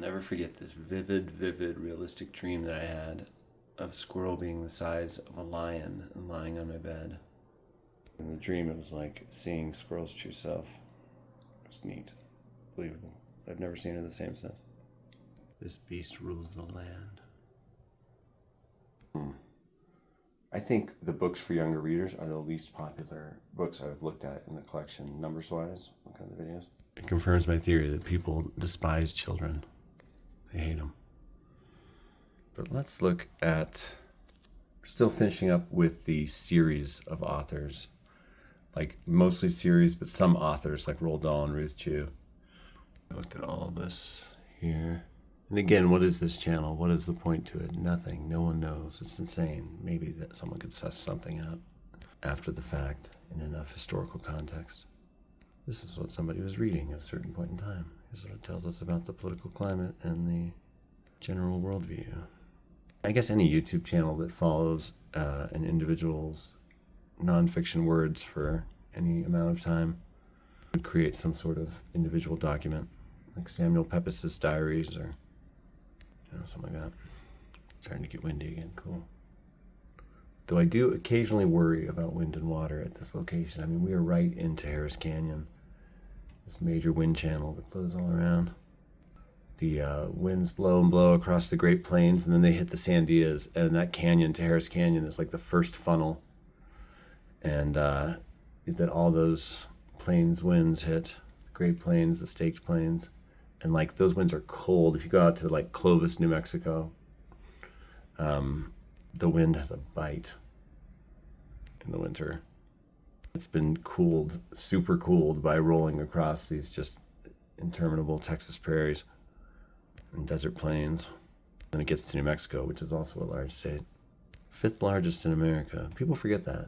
never forget this vivid, realistic dream that I had of a squirrel being the size of a lion and lying on my bed. In the dream, it was like seeing squirrel's true self. It was neat, believable. I've never seen it the same since. This beast rules the land. I think the books for younger readers are the least popular books I've looked at in the collection, numbers-wise, looking at the videos. It confirms my theory that people despise children. They hate them. But let's look at, still finishing up with the series of authors. Like mostly series, but some authors like Roald Dahl and Ruth Chu. I looked at all of this here. And again, what is this channel? What is the point to it? Nothing. No one knows. It's insane. Maybe that someone could suss something out after the fact in enough historical context. This is what somebody was reading at a certain point in time. Here's what it tells us about the political climate and the general worldview. I guess any YouTube channel that follows an individual's nonfiction words for any amount of time would create some sort of individual document, like Samuel Pepys's diaries or something like that. Starting to get windy again, cool. Though I do occasionally worry about wind and water at this location. I mean, we are right into Harris Canyon, this major wind channel that blows all around. The winds blow and blow across the Great Plains, and then they hit the Sandias, and that canyon to Harris Canyon is like the first funnel. And that all those plains winds hit, the Great Plains, the Staked Plains, and like those winds are cold. If you go out to like Clovis, New Mexico, the wind has a bite in the winter. It's been cooled, super cooled by rolling across these just interminable Texas prairies and desert plains. Then it gets to New Mexico, which is also a large state. 5th largest in America. People forget that.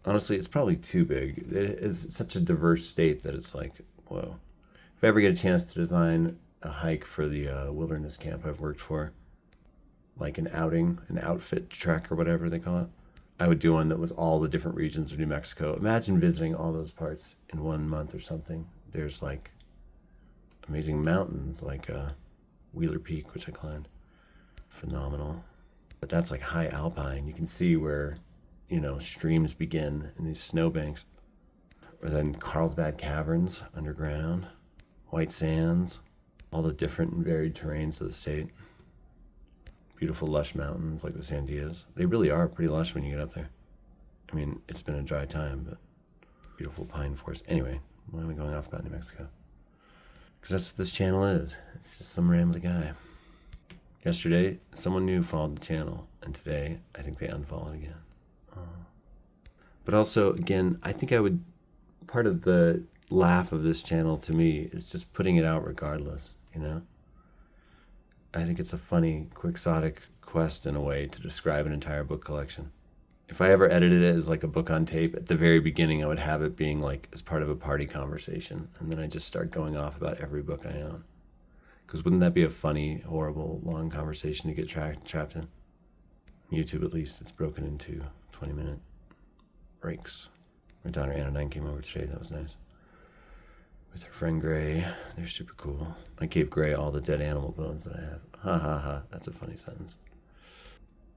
Honestly, it's probably too big. It is such a diverse state that it's like, whoa. If I ever get a chance to design a hike for the wilderness camp I've worked for, like an outing, an outfit trek or whatever they call it, I would do one that was all the different regions of New Mexico. Imagine visiting all those parts in 1 month or something. There's like amazing mountains like Wheeler Peak, which I climbed. Phenomenal. But that's like high alpine. You can see where, streams begin in these snowbanks. Or then Carlsbad Caverns underground, White Sands, all the different and varied terrains of the state. Beautiful lush mountains like the Sandias. They really are pretty lush when you get up there. I mean, it's been a dry time, but beautiful pine forest. Anyway, why am I going off about New Mexico? Because that's what this channel is. It's just some rambly guy. Yesterday, someone new followed the channel, and today, I think they unfollowed again. But also, again, I think part of the laugh of this channel to me is just putting it out regardless, I think it's a funny, quixotic quest in a way to describe an entire book collection. If I ever edited it as like a book on tape, at the very beginning I would have it being like as part of a party conversation, and then I just start going off about every book I own. Because wouldn't that be a funny, horrible, long conversation to get trapped in? YouTube, at least, it's broken into 20-minute breaks. My daughter Anna came over today. That was nice. With her friend Gray. They're super cool. I gave Gray all the dead animal bones that I have. Ha ha ha. That's a funny sentence.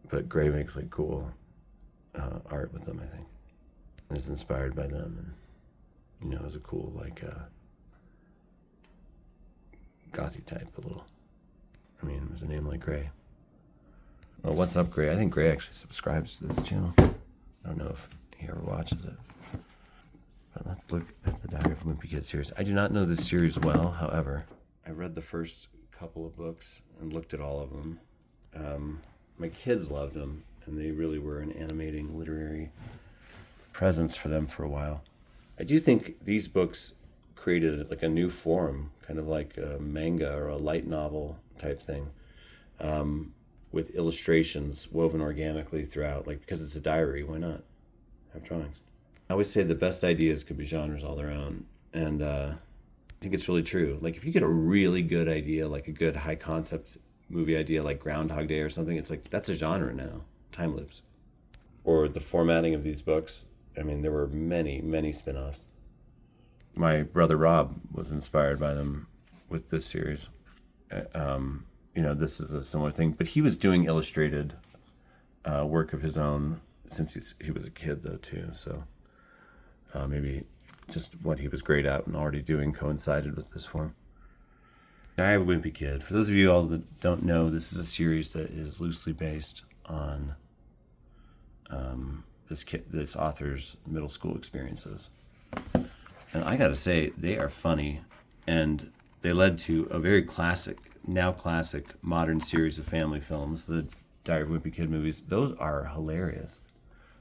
But Gray makes like cool art with them, I think. And is inspired by them. And, is a cool, like, gothy type, a little. I mean, there's a name like Gray. Oh, what's up, Gray? I think Gray actually subscribes to this channel. I don't know if he ever watches it. But let's look at the Diary of a Wimpy Kid series. I do not know this series well, however. I read the first couple of books and looked at all of them. My kids loved them, and they really were an animating literary presence for them for a while. I do think these books created like a new form, kind of like a manga or a light novel type thing, with illustrations woven organically throughout. Like, because it's a diary, why not have drawings? I always say the best ideas could be genres all their own, and I think it's really true. Like, if you get a really good idea, like a good high concept movie idea like Groundhog Day or something, it's like, that's a genre now, time loops. Or the formatting of these books. I mean, there were many, many spin-offs. My brother Rob was inspired by them with this series. This is a similar thing, but he was doing illustrated work of his own since he was a kid though too. So maybe just what he was great at and already doing coincided with this form. I have a Wimpy Kid. For those of you all that don't know, this is a series that is loosely based on this author's middle school experiences. And I gotta say, they are funny, and they led to a very classic modern series of family films, the Diary of a Wimpy Kid movies. Those are hilarious.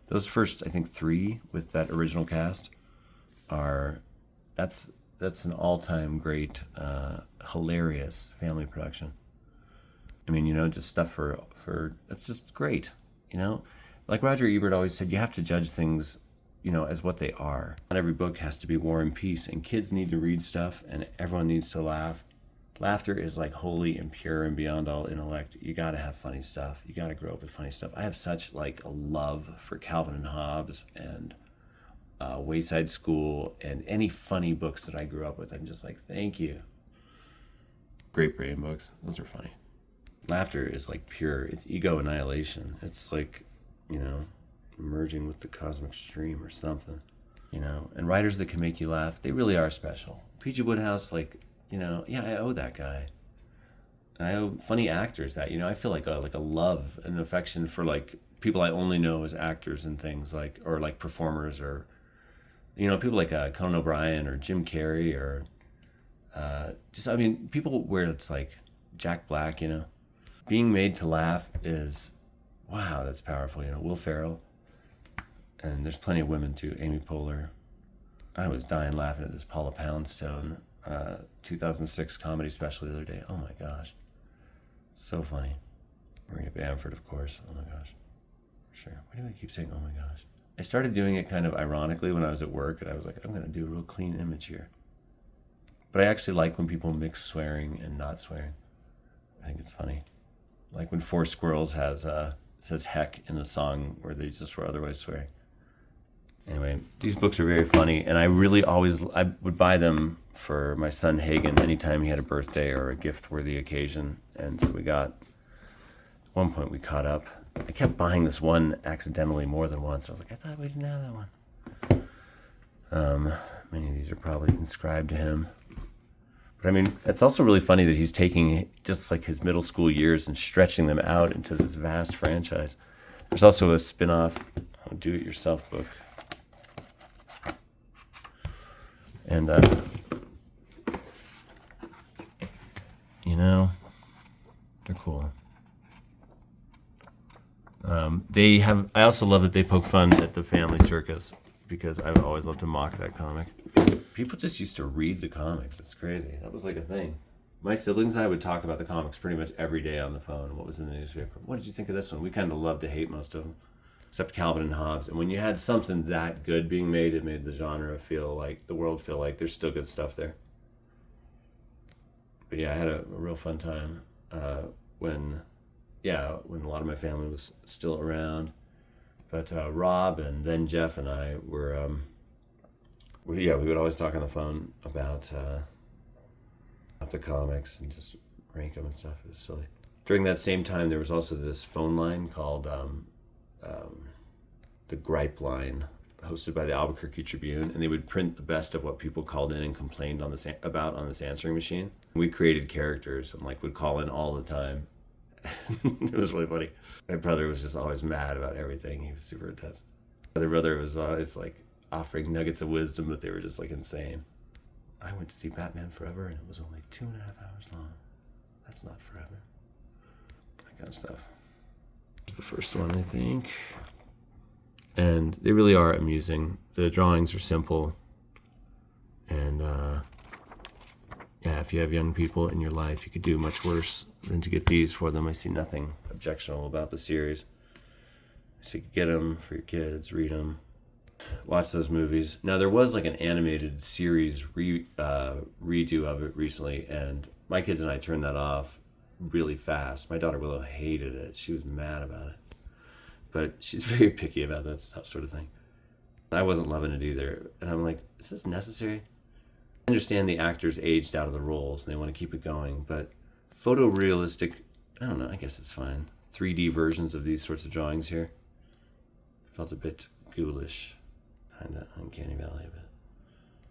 Those first, I think, 3 with that original cast that's an all-time great, hilarious family production. I mean, just stuff for it's just great, Like Roger Ebert always said, you have to judge things, as what they are. Not every book has to be War and Peace, and kids need to read stuff, and everyone needs to laugh. Laughter is like holy and pure and beyond all intellect. You gotta have funny stuff. You gotta grow up with funny stuff. I have such like a love for Calvin and Hobbes and Wayside School and any funny books that I grew up with. I'm just like, thank you. Great brain books. Those are funny. Laughter is like pure. It's ego annihilation. It's like, merging with the cosmic stream or something, And writers that can make you laugh, they really are special. P.G. Wodehouse, I owe that guy. I owe funny actors that, I feel like a love and affection for like people I only know as actors and things or performers or, people like Conan O'Brien or Jim Carrey or people where it's like Jack Black, being made to laugh is, wow, that's powerful. Will Ferrell. And there's plenty of women too. Amy Poehler. I was dying laughing at this Paula Poundstone 2006 comedy special the other day. Oh my gosh. So funny. Maria Bamford, of course. Oh my gosh. Sure. Why do I keep saying, oh my gosh? I started doing it kind of ironically when I was at work, and I was like, I'm going to do a real clean image here. But I actually like when people mix swearing and not swearing. I think it's funny. Like when Four Squirrels says heck in a song where they just were otherwise swearing. Anyway, these books are very funny, and I would buy them for my son Hagen anytime he had a birthday or a gift-worthy occasion. And so at one point we caught up. I kept buying this one accidentally more than once. I was like, I thought we didn't have that one. Many of these are probably inscribed to him. But it's also really funny that he's taking just like his middle school years and stretching them out into this vast franchise. There's also a spin-off do-it-yourself book. And, they're cool. I also love that they poke fun at the Family Circus because I've always loved to mock that comic. People just used to read the comics. It's crazy. That was like a thing. My siblings and I would talk about the comics pretty much every day on the phone. What was in the newspaper? What did you think of this one? We kind of loved to hate most of them, except Calvin and Hobbes. And when you had something that good being made, it made the genre the world feel like there's still good stuff there. But yeah, I had a real fun time when a lot of my family was still around. But Rob and then Jeff and I were, we would always talk on the phone about the comics and just rank them and stuff. It was silly. During that same time, there was also this phone line called the Gripe Line, hosted by the Albuquerque Tribune, and they would print the best of what people called in and complained about on this answering machine. We created characters and would call in all the time. It was really funny. My brother was just always mad about everything. He was super intense. My other brother was always offering nuggets of wisdom, but they were just insane. I went to see Batman Forever, and it was only 2.5 hours long. That's not forever. That kind of stuff. It's the first one, I think. And they really are amusing. The drawings are simple. And if you have young people in your life, you could do much worse than to get these for them. I see nothing objectionable about the series. So you can get them for your kids, read them, watch those movies. Now, there was an animated series redo of it recently, and my kids and I turned that off really fast. My daughter Willow hated it. She was mad about it. But she's very picky about that sort of thing. I wasn't loving it either. And I'm like, is this necessary? I understand the actors aged out of the roles and they want to keep it going, but photorealistic, I don't know, I guess it's fine. 3D versions of these sorts of drawings here felt a bit ghoulish, kind of uncanny valley a bit.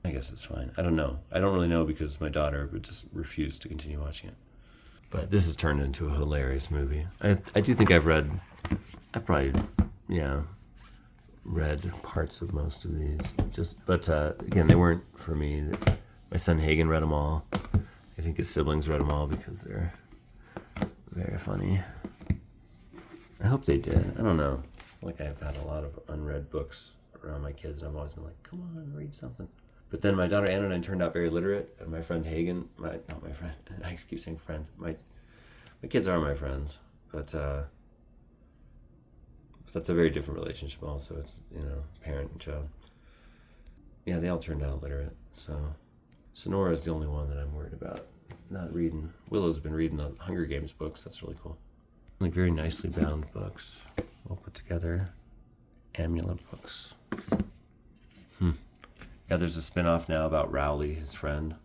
I guess it's fine. I don't know. I don't really know because my daughter would just refuse to continue watching it. But this has turned into a hilarious movie. I do think I've probably, read parts of most of these. But again, they weren't for me. My son Hagen read them all. I think his siblings read them all because they're very funny. I hope they did. I don't know. Like I've had a lot of unread books around my kids, and I've always been like, "Come on, read something." But then my daughter Anna and I turned out very literate, and my friend Hagen, not my friend. I keep saying friend. My kids are my friends, but that's a very different relationship. Also, it's parent and child. Yeah, they all turned out literate. So Sonora is the only one that I'm worried about not reading. Willow's been reading the Hunger Games books. That's really cool. Like very nicely bound books, well put together. Amulet books. Yeah, there's a spin-off now about Rowley, his friend,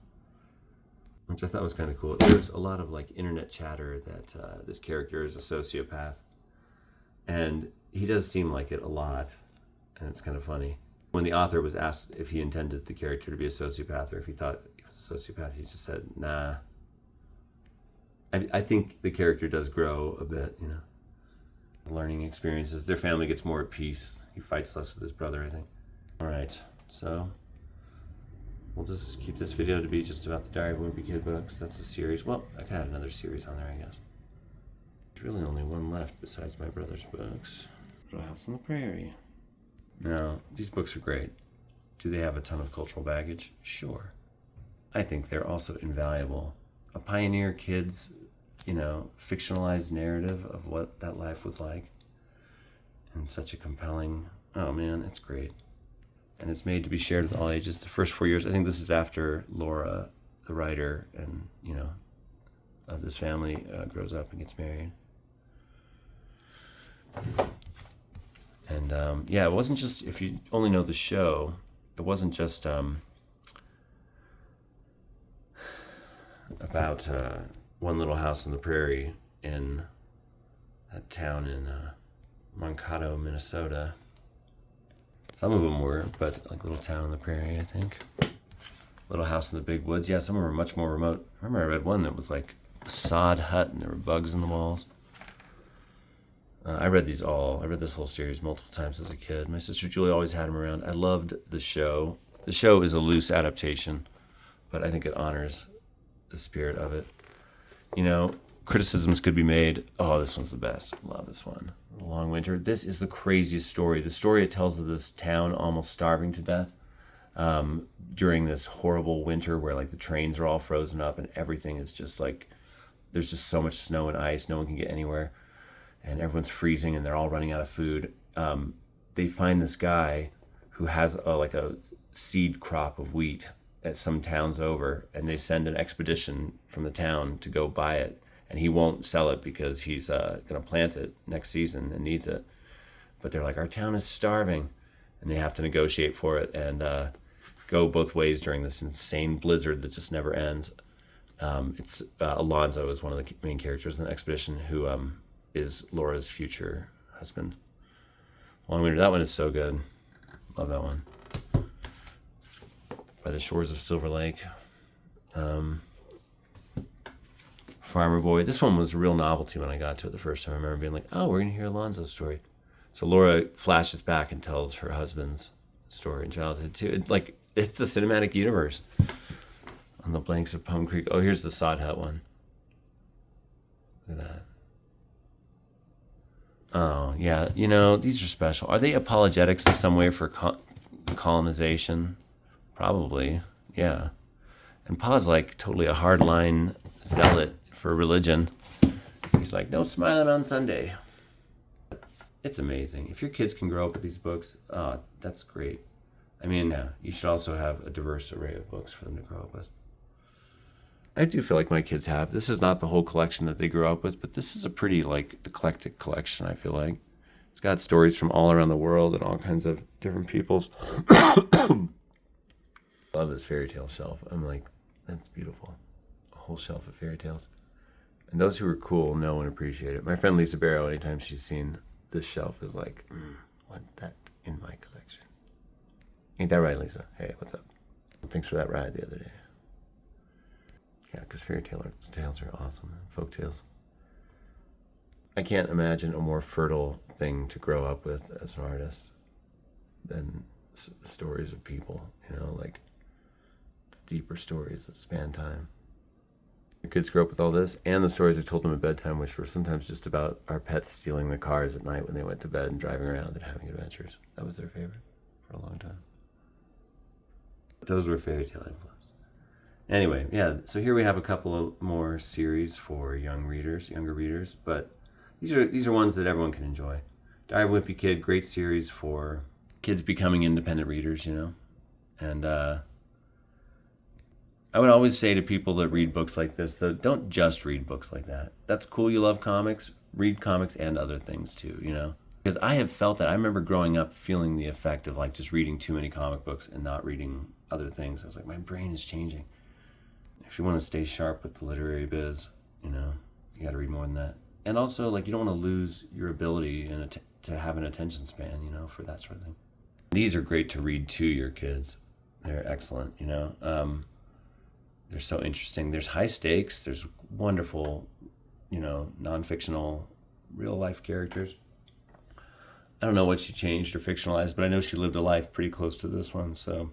which I thought was kind of cool. There's a lot of like internet chatter that this character is a sociopath, and he does seem like it a lot, and it's kind of funny. When the author was asked if he intended the character to be a sociopath or if he thought he was a sociopath, he just said, nah. I think the character does grow a bit, learning experiences. Their family gets more at peace. He fights less with his brother, I think. All right, so we'll just keep this video to be just about the Diary of a Wimpy Kid books. That's a series. Well, I could add another series on there, I guess. There's really only one left besides my brother's books. Little House on the Prairie. Now, these books are great. Do they have a ton of cultural baggage? Sure. I think they're also invaluable. A pioneer kid's, fictionalized narrative of what that life was like. And such a compelling, oh man, it's great. And it's made to be shared with all ages. The first 4 years, I think this is after Laura, the writer, and, of this family grows up and gets married. And, it wasn't just, if you only know the show, it wasn't just about one little house on the prairie in that town in Mankato, Minnesota. Some of them were, but like Little Town on the Prairie, I think. Little House in the Big Woods. Yeah, some of them were much more remote. I remember I read one that was like a sod hut and there were bugs in the walls. I read these all. I read this whole series multiple times as a kid. My sister Julie always had them around. I loved the show. The show is a loose adaptation, but I think it honors the spirit of it. Criticisms could be made. Oh, this one's the best. Love this one. The Long Winter. This is the craziest story. The story it tells of this town almost starving to death during this horrible winter where like the trains are all frozen up and everything is just like, there's just so much snow and ice. No one can get anywhere. And everyone's freezing and they're all running out of food. They find this guy who has a seed crop of wheat at some towns over, and they send an expedition from the town to go buy it. And he won't sell it because he's going to plant it next season and needs it. But they're like, our town is starving. And they have to negotiate for it and go both ways during this insane blizzard that just never ends. It's Alonzo is one of the main characters in the expedition who is Laura's future husband. Long Winter, that one is so good. Love that one. By the Shores of Silver Lake. Farmer Boy. This one was a real novelty when I got to it the first time. I remember being like, oh, we're going to hear Alonzo's story. So Laura flashes back and tells her husband's story in childhood too. It's a cinematic universe. On the Blanks of Plum Creek. Oh, here's the sod hut one. Look at that. Oh, yeah. These are special. Are they apologetics in some way for colonization? Probably, yeah. And Pa's like totally a hardline zealot for religion. He's like, no smiling on Sunday. It's amazing. If your kids can grow up with these books, that's great. I mean, yeah, you should also have a diverse array of books for them to grow up with. I do feel like my kids have. This is not the whole collection that they grew up with, but this is a pretty eclectic collection, I feel like. It's got stories from all around the world and all kinds of different peoples. I love this fairy tale shelf. I'm like, that's beautiful. A whole shelf of fairy tales. And those who are cool know and appreciate it. My friend Lisa Barrow, anytime she's seen this shelf, is like, want that in my collection. Ain't that right, Lisa? Hey, what's up? Thanks for that ride the other day. Yeah, because fairy tales are awesome. Folk tales. I can't imagine a more fertile thing to grow up with as an artist than stories of people, like deeper stories that span time. The kids grew up with all this, and the stories I told them at bedtime, which were sometimes just about our pets stealing the cars at night when they went to bed and driving around and having adventures. That was their favorite for a long time. Those were fairy tale influence. Anyway, yeah, so here we have a couple of more series for younger readers, but these are ones that everyone can enjoy. Diary of a Wimpy Kid, great series for kids becoming independent readers, and I would always say to people that read books like this, though, don't just read books like that. That's cool, you love comics, read comics and other things too, Because I have felt that. I remember growing up feeling the effect of like just reading too many comic books and not reading other things. I was like, my brain is changing. If you want to stay sharp with the literary biz, you got to read more than that. And also, like, you don't want to lose your ability to have an attention span, for that sort of thing. These are great to read to your kids. They're excellent, They're so interesting. There's high stakes. There's wonderful, non-fictional, real-life characters. I don't know what she changed or fictionalized, but I know she lived a life pretty close to this one, so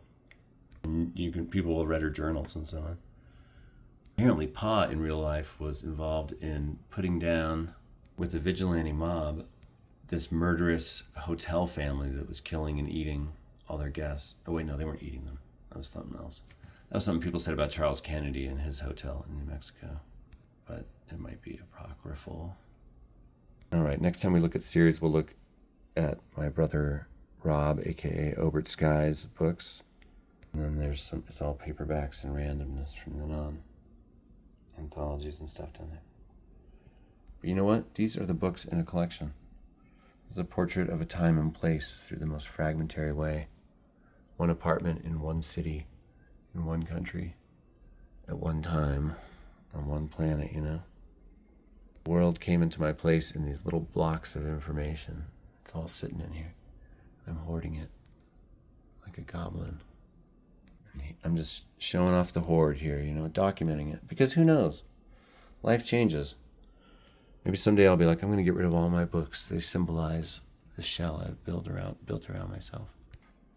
people will have read her journals and so on. Apparently, Pa in real life was involved in putting down, with a vigilante mob, this murderous hotel family that was killing and eating all their guests. Oh wait, no, they weren't eating them. That was something else. That was something people said about Charles Kennedy and his hotel in New Mexico, but it might be apocryphal. All right, next time we look at series, we'll look at my brother Rob, aka Obert Sky's books. And then it's all paperbacks and randomness from then on. Anthologies and stuff down there. But you know what? These are the books in a collection. This is a portrait of a time and place through the most fragmentary way. One apartment in one city, in one country, at one time, on one planet, The world came into my place in these little blocks of information. It's all sitting in here. I'm hoarding it like a goblin. I'm just showing off the hoard here, documenting it. Because who knows? Life changes. Maybe someday I'll be like, I'm going to get rid of all my books. They symbolize the shell I've built around myself.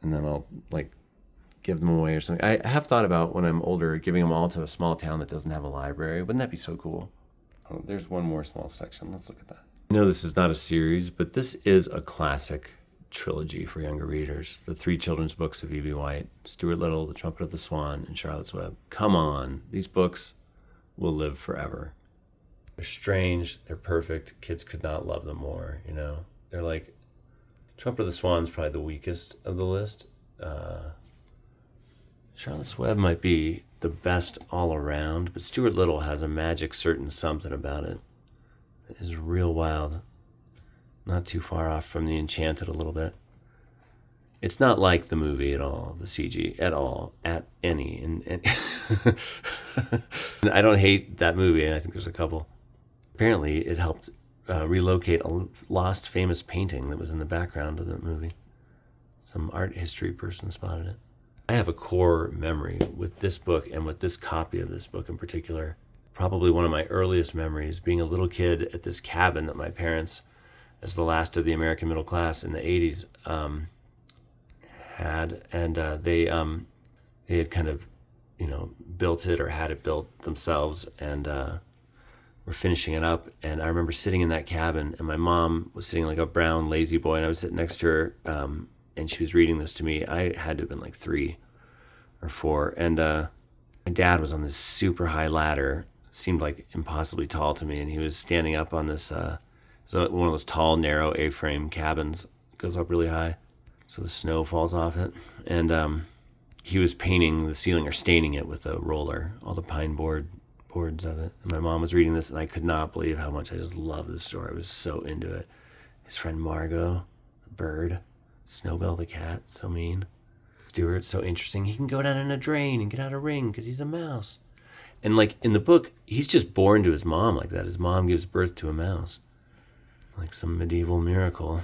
And then I'll, give them away or something. I have thought about, when I'm older, giving them all to a small town that doesn't have a library. Wouldn't that be so cool? Oh, there's one more small section. Let's look at that. I know this is not a series, but this is a classic trilogy for younger readers. The 3 children's books of E.B. White, Stuart Little, The Trumpet of the Swan, and Charlotte's Web. Come on. These books will live forever. They're strange. They're perfect. Kids could not love them more, They're like, Trumpet of the Swan's probably the weakest of the list. Charlotte's Web might be the best all around, but Stuart Little has a magic certain something about it. It is real wild. Not too far off from The Enchanted a little bit. It's not like the movie at all, the CG at all, at any. And I don't hate that movie, and I think there's a couple. Apparently, it helped relocate a lost famous painting that was in the background of the movie. Some art history person spotted it. I have a core memory with this book and with this copy of this book in particular. Probably one of my earliest memories, being a little kid at this cabin that my parents, as the last of the American middle class in the 80s, had. And they had kind of, built it or had it built themselves, and were finishing it up. And I remember sitting in that cabin, and my mom was sitting like a brown lazy boy, and I was sitting next to her, and she was reading this to me. I had to have been like 3 or 4. And my dad was on this super high ladder. It seemed like impossibly tall to me. And he was standing up on this, one of those tall, narrow A-frame cabins. It goes up really high, so the snow falls off it. And he was painting the ceiling or staining it with a roller, all the pine boards of it. And my mom was reading this, and I could not believe how much I just loved this story. I was so into it. His friend Margot, the bird, Snowbell the cat, so mean. Stewart's so interesting. He can go down in a drain and get out a ring because he's a mouse. And like in the book, he's just born to his mom like that. His mom gives birth to a mouse. Like some medieval miracle.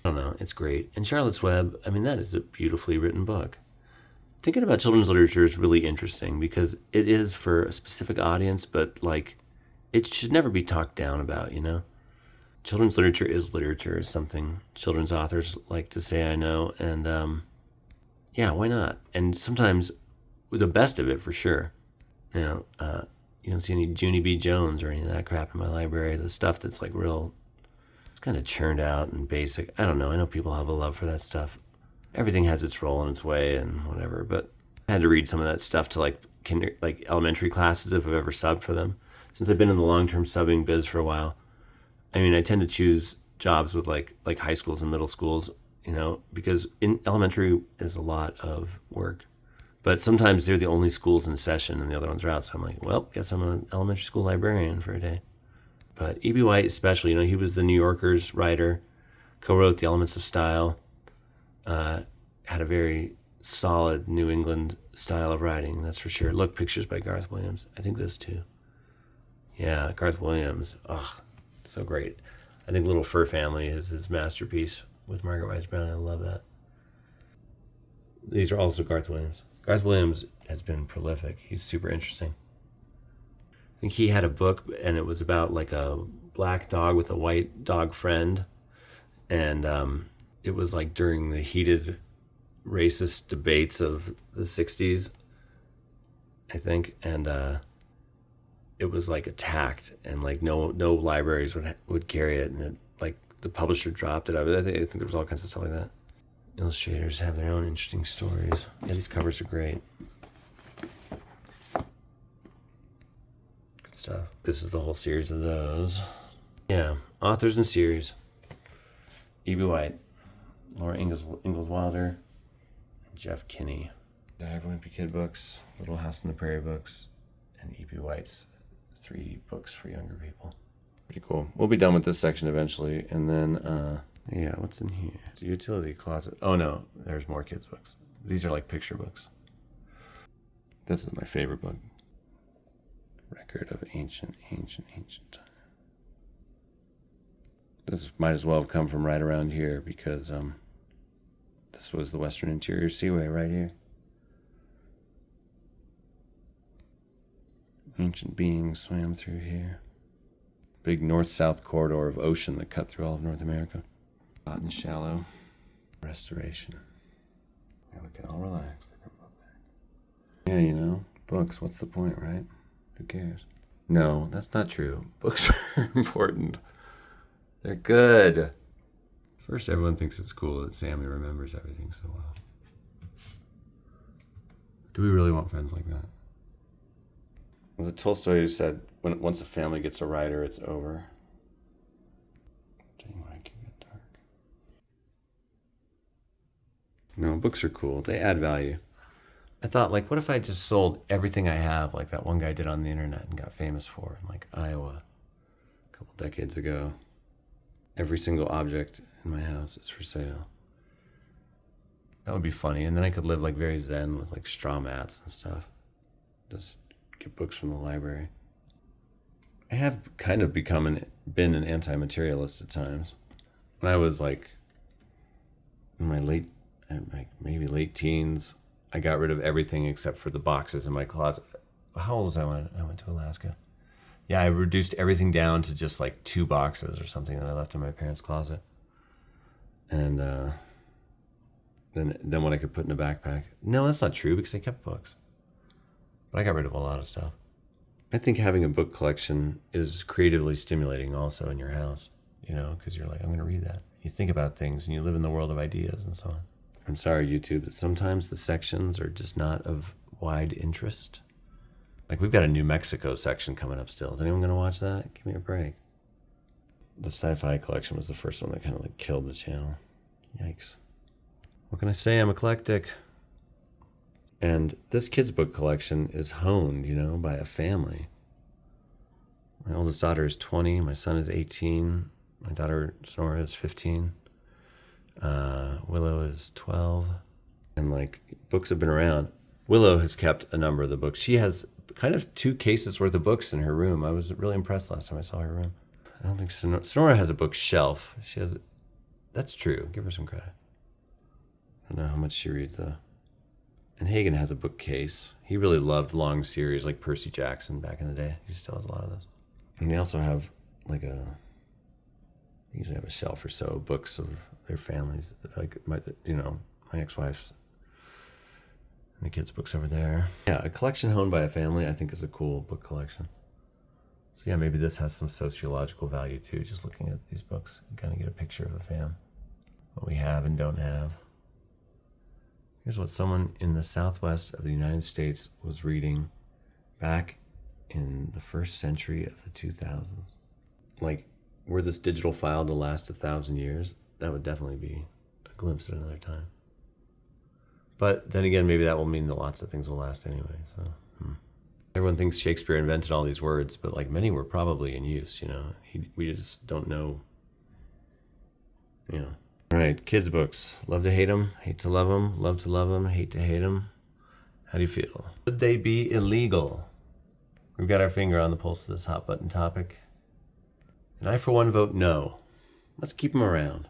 I don't know. It's great. And Charlotte's Web, I mean, that is a beautifully written book. Thinking about children's literature is really interesting because it is for a specific audience, but like it should never be talked down about, you know? Children's literature is something children's authors like to say, I know. And yeah, why not? And sometimes the best of it for sure. You know, you don't see any Junie B. Jones or any of that crap in my library. The stuff that's like real, it's kind of churned out and basic. I don't know. I know people have a love for that stuff. Everything has its role in its way and whatever, but I had to read some of that stuff to like elementary classes if I've ever subbed for them. Since I've been in the long-term subbing biz for a while, I mean, I tend to choose jobs with like high schools and middle schools, you know, because in elementary is a lot of work. But sometimes they're the only schools in session and the other ones are out. So I'm like, well, guess I'm an elementary school librarian for a day. But E.B. White especially, you know, he was the New Yorker's writer, co-wrote The Elements of Style, had a very solid New England style of writing, that's for sure. Look, pictures by Garth Williams. I think this too. Yeah, Garth Williams. Oh, so great. I think Little Fur Family is his masterpiece with Margaret Wise Brown. I love that. These are also Garth Williams. Garth Williams has been prolific. He's super interesting. I think he had a book and it was about like a black dog with a white dog friend. And it was like during the heated racist debates of the 60s, I think. And it was like attacked and like no libraries would carry it. And it, like the publisher dropped it. I think there was all kinds of stuff like that. Illustrators have their own interesting stories. Yeah, these covers are great. Good stuff. This is the whole series of those. Yeah, authors and series. E.B. White, Laura Ingalls Wilder, Jeff Kinney. The Diary of a Wimpy Kid books, Little House on the Prairie books, and E.B. White's 3 books for younger people. Pretty cool. We'll be done with this section eventually, and then yeah, what's in here? It's a utility closet. Oh no, there's more kids' books. These are like picture books. This is my favorite book. Record of ancient time. This might as well have come from right around here because this was the Western Interior Seaway right here. Ancient beings swam through here. Big north-south corridor of ocean that cut through all of North America. Hot and shallow. Restoration. Yeah, we can all relax. Yeah, you know, books, what's the point, right? Who cares? No, that's not true. Books are important. They're good. First, everyone thinks it's cool that Sammy remembers everything so well. Do we really want friends like that? Well, the Tolstoy who said, once a family gets a writer, it's over. Dang, why can get dark? No, books are cool. They add value. I thought, like, what if I just sold everything I have, like that one guy did on the internet and got famous for in, like, Iowa a couple decades ago. Every single object in my house is for sale. That would be funny. And then I could live, like, very zen with, like, straw mats and stuff. Just get books from the library. I have kind of been an anti-materialist at times. When I was, like, in my maybe late teens, I got rid of everything except for the boxes in my closet. How old was I when I went to Alaska? Yeah, I reduced everything down to just like 2 boxes or something that I left in my parents' closet. And then what I could put in a backpack. No, that's not true because I kept books. But I got rid of a lot of stuff. I think having a book collection is creatively stimulating also in your house, you know, because you're like, I'm going to read that. You think about things and you live in the world of ideas and so on. I'm sorry, YouTube, but sometimes the sections are just not of wide interest. Like, we've got a New Mexico section coming up still. Is anyone going to watch that? Give me a break. The sci-fi collection was the first one that kind of like killed the channel. Yikes. What can I say? I'm eclectic. And this kid's book collection is honed, you know, by a family. My oldest daughter is 20. My son is 18. My daughter, Sonora, is 15. Willow is 12. And like books have been around. Willow has kept a number of the books. She has kind of 2 cases worth of books in her room. I was really impressed last time I saw her room. I don't think Sonora has a bookshelf. She has, that's true. Give her some credit. I don't know how much she reads though. And Hagen has a bookcase. He really loved long series like Percy Jackson back in the day. He still has a lot of those. And they also have like they usually have a shelf or so of books of their families, like my ex-wife's and the kids' books over there. Yeah, a collection owned by a family I think is a cool book collection. So yeah, maybe this has some sociological value too, just looking at these books. You kind of get a picture of a fam, what we have and don't have. Here's what someone in the southwest of the United States was reading back in the first century of the 2000s. Like, were this digital file to last 1,000 years, that would definitely be a glimpse at another time. But then again, maybe that will mean that lots of things will last anyway. So everyone thinks Shakespeare invented all these words, but like many were probably in use, you know. We just don't know, you know. All right, kids' books. Love to hate them, hate to love them, love to love them, hate to hate them. How do you feel? Should they be illegal? We've got our finger on the pulse of this hot button topic. And I, for one, vote no. Let's keep them around.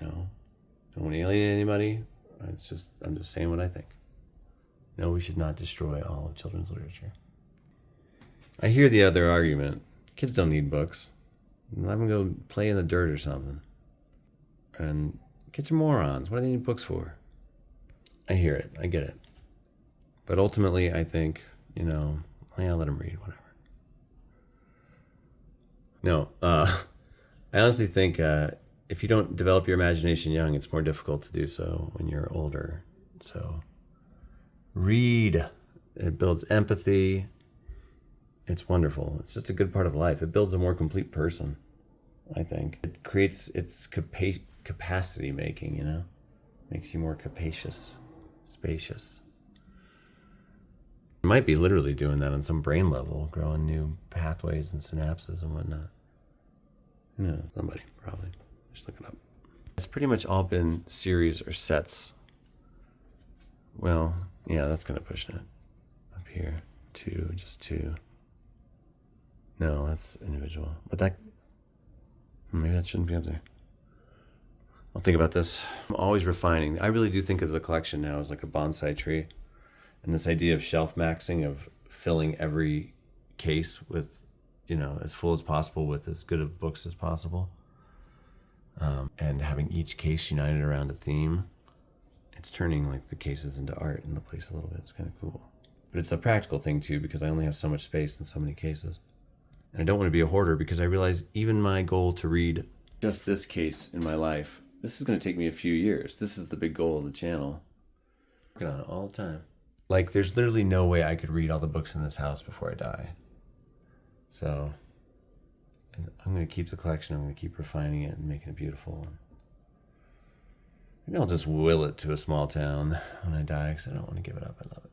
No, don't want to alienate anybody. I'm just saying what I think. No, we should not destroy all of children's literature. I hear the other argument. Kids don't need books. Let them go play in the dirt or something. And kids are morons. What do they need books for? I hear it. I get it. But ultimately, I think, let them read, whatever. No, I honestly think if you don't develop your imagination young, it's more difficult to do so when you're older. So read. It builds empathy. It's wonderful. It's just a good part of life. It builds a more complete person, I think. It creates its capacity making, Makes you more capacious, spacious. You might be literally doing that on some brain level, growing new pathways and synapses and whatnot. Somebody, probably. Just look it up. It's pretty much all been series or sets. Well, yeah, that's kind of pushing it. Up here, 2, just 2. No, that's individual. But maybe that shouldn't be up there. I'll think about this. I'm always refining. I really do think of the collection now as like a bonsai tree. And this idea of shelf maxing, of filling every case with, as full as possible with as good of books as possible. And having each case united around a theme. It's turning like the cases into art in the place a little bit. It's kind of cool. But it's a practical thing too, because I only have so much space and so many cases. And I don't want to be a hoarder, because I realize even my goal to read just this case in my life, this is going to take me a few years. This is the big goal of the channel. I'm working on it all the time. Like, there's literally no way I could read all the books in this house before I die. So I'm going to keep the collection. I'm going to keep refining it and making it beautiful. Maybe I'll just will it to a small town when I die, because I don't want to give it up. I love it.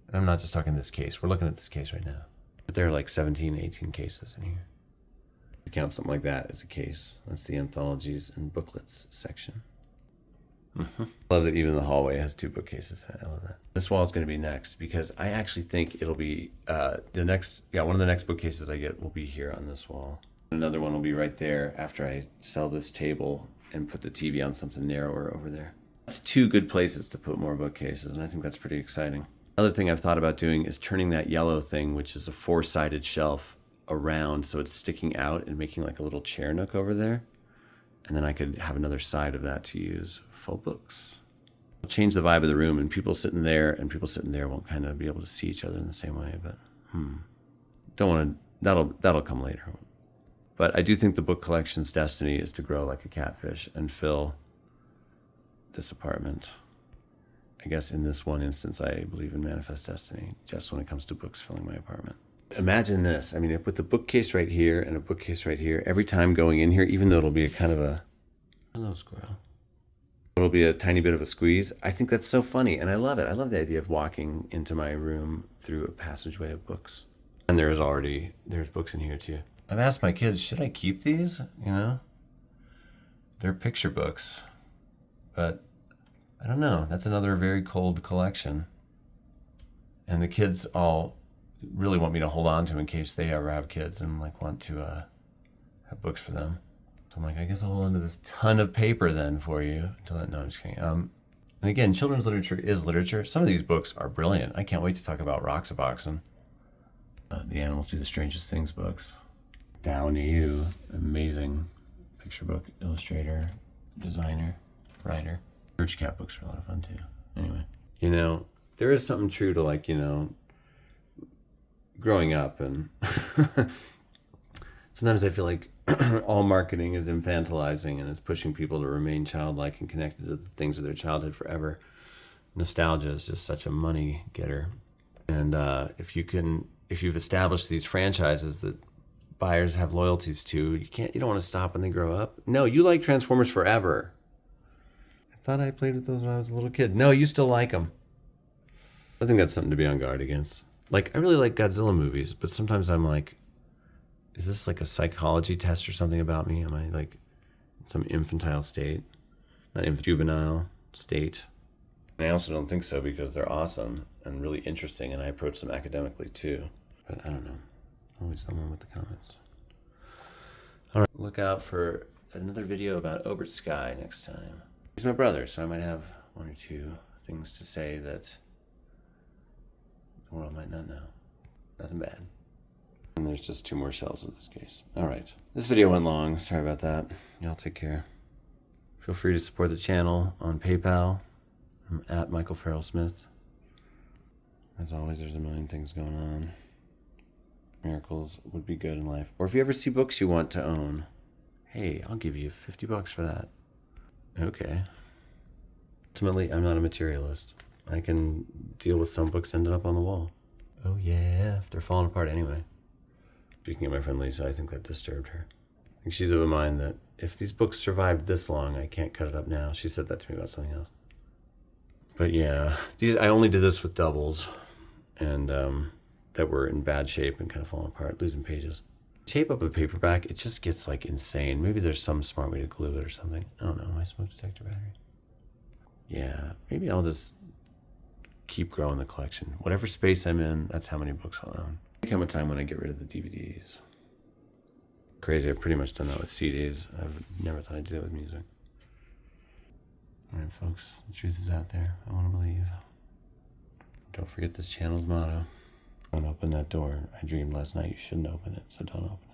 And I'm not just talking this case. We're looking at this case right now. But there are like 17, 18 cases in here. You count something like that as a case. That's the anthologies and booklets section. I love that even the hallway has 2 bookcases. I love that. This wall is going to be next, because I actually think it'll be one of the next bookcases I get will be here on this wall. Another one will be right there after I sell this table and put the TV on something narrower over there. That's 2 good places to put more bookcases, and I think that's pretty exciting. Another thing I've thought about doing is turning that yellow thing, which is a 4-sided shelf, around so it's sticking out and making like a little chair nook over there. And then I could have another side of that to use for books. I'll change the vibe of the room, and people sitting there and people sitting there won't kind of be able to see each other in the same way, but don't want to, that'll come later. But I do think the book collection's destiny is to grow like a catfish and fill this apartment. I guess in this one instance, I believe in manifest destiny, just when it comes to books filling my apartment. Imagine this. I mean, with the bookcase right here and a bookcase right here, every time going in here, even though it'll be a kind of a, hello squirrel, it'll be a tiny bit of a squeeze. I think that's so funny, and I love it. I love the idea of walking into my room through a passageway of books. And there's books in here too. I've asked my kids, should I keep these? They're picture books. But I don't know. That's another very cold collection. And the kids all really want me to hold on to in case they ever have kids and like want to have books for them. So I'm like, I guess I'll hold on to this ton of paper then for you until that. No, I'm just kidding. And again, children's literature is literature. Some of these books are brilliant. I can't wait to talk about Roxaboxen. The Animals Do the Strangest Things books. Downey, amazing picture book illustrator, designer, writer. Church Cat books are a lot of fun too. Anyway, you know, there is something true to, like, you know, growing up, and sometimes I feel like all marketing is infantilizing and is pushing people to remain childlike and connected to the things of their childhood forever. Nostalgia is just such a money getter. And if you've established these franchises that buyers have loyalties to, you don't want to stop when they grow up. No, you like Transformers forever. I thought I played with those when I was a little kid. No, you still like them. I think that's something to be on guard against. Like, I really like Godzilla movies, but sometimes I'm like, is this like a psychology test or something about me? Am I like in some infantile state? Not juvenile state? And I also don't think so, because they're awesome and really interesting, and I approach them academically too. But I don't know. Always someone with the comments. All right, look out for another video about Obert Sky next time. He's my brother, so I might have one or two things to say that the world might not know. Nothing bad. And there's just 2 more shells of this case. All right, this video went long. Sorry about that. Y'all take care. Feel free to support the channel on PayPal. I'm at Michael Farrell Smith. As always, there's a million things going on. Miracles would be good in life. Or if you ever see books you want to own, hey, I'll give you $50 for that. Okay. Ultimately, I'm not a materialist. I can deal with some books ending up on the wall. Oh yeah, if they're falling apart anyway. Speaking of my friend Lisa, I think that disturbed her. I think she's of a mind that if these books survived this long, I can't cut it up now. She said that to me about something else. But yeah, I only did this with doubles, and that were in bad shape and kind of falling apart, losing pages. Tape up a paperback, it just gets like insane. Maybe there's some smart way to glue it or something. I don't know, my smoke detector battery. Yeah, maybe I'll just keep growing the collection. Whatever space I'm in, that's how many books I'll own. There'll come a time when I get rid of the DVDs. Crazy, I've pretty much done that with CDs. I've never thought I'd do that with music. All right, folks, the truth is out there. I want to believe. Don't forget this channel's motto. Don't open that door. I dreamed last night you shouldn't open it, so don't open it.